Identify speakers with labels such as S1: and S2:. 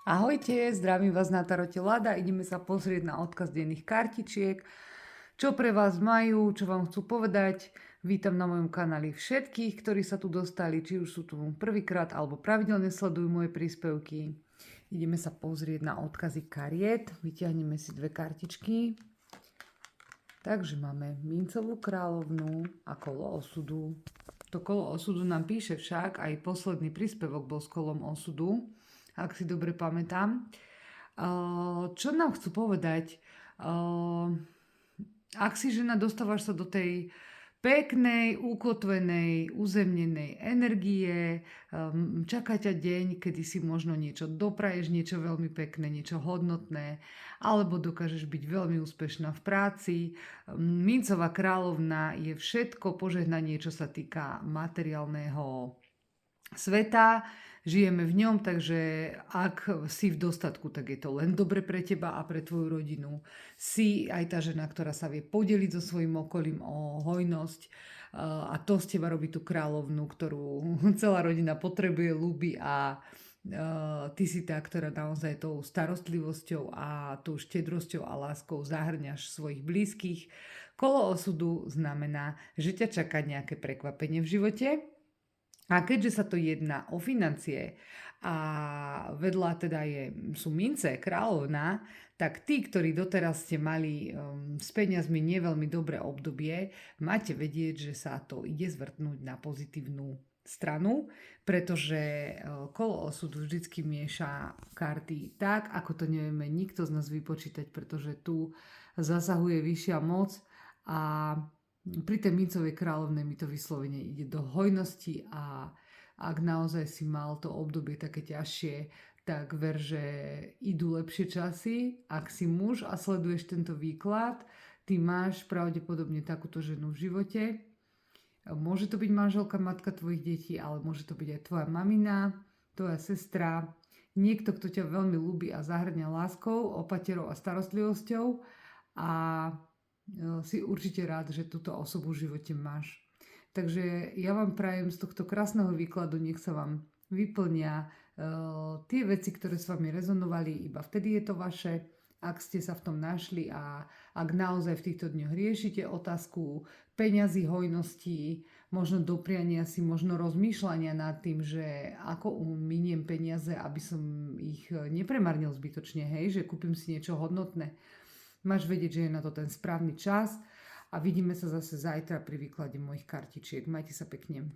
S1: Ahojte, zdravím vás na tarote Lada. Ideme sa pozrieť na odkaz denných kartičiek, čo pre vás majú, čo vám chcú povedať. Vítam na mojom kanáli všetkých, ktorí sa tu dostali, či už sú tu prvýkrát alebo pravidelne sledujú moje príspevky. Ideme sa pozrieť na odkazy kariet. Vyťahneme si dve kartičky. Takže máme mincovú kráľovnú a kolo osudu. To kolo osudu nám píše však, aj posledný príspevok bol s kolom osudu, ak si dobre pamätám. Čo nám chcú povedať? Ak si žena, dostávaš sa do tej peknej, ukotvenej, uzemnenej energie, čaká ťa deň, kedy si možno niečo dopraješ, niečo veľmi pekné, niečo hodnotné, alebo dokážeš byť veľmi úspešná v práci. Mincová kráľovna je všetko požehnanie, čo sa týka materiálneho sveta, žijeme v ňom, takže ak si v dostatku, tak je to len dobre pre teba a pre tvoju rodinu. Si aj tá žena, ktorá sa vie podeliť so svojím okolím o hojnosť a to z teba robí tú kráľovnú, ktorú celá rodina potrebuje, ľúbi a ty si tá, ktorá naozaj tou starostlivosťou a tou štedrosťou a láskou zahrňaš svojich blízkych. Kolo osudu znamená, že ťa čaká nejaké prekvapenie v živote. A keďže sa to jedná o financie a vedľa teda sú mince, kráľovná, tak tí, ktorí doteraz ste mali s peniazmi nie veľmi dobré obdobie, máte vedieť, že sa to ide zvrtnúť na pozitívnu stranu, pretože kolo osudu vždycky mieša karty tak, ako to nevieme nikto z nás vypočítať, pretože tu zasahuje vyššia moc a pri tej mincovej kráľovnej mi to vyslovene ide do hojnosti a ak naozaj si mal to obdobie také ťažšie, tak ver, že idú lepšie časy. Ak si muž a sleduješ tento výklad, ty máš pravdepodobne takúto ženu v živote. Môže to byť manželka, matka tvojich detí, ale môže to byť aj tvoja mamina, tvoja sestra, niekto, kto ťa veľmi ľúbi a zahrňa láskou, opaterou a starostlivosťou a si určite rád, že túto osobu v živote máš. Takže ja vám prajem z tohto krásneho výkladu, nech sa vám vyplnia tie veci, ktoré s vami rezonovali, iba vtedy je to vaše, ak ste sa v tom našli a ak naozaj v týchto dňoch riešite otázku peňazí, hojností, možno dopriania si, možno rozmýšľania nad tým, že ako miniem peniaze, aby som ich nepremarnil zbytočne, hej, že kúpim si niečo hodnotné. Máš vedieť, že je na to ten správny čas a vidíme sa zase zajtra pri výklade mojich kartičiek. Majte sa pekne.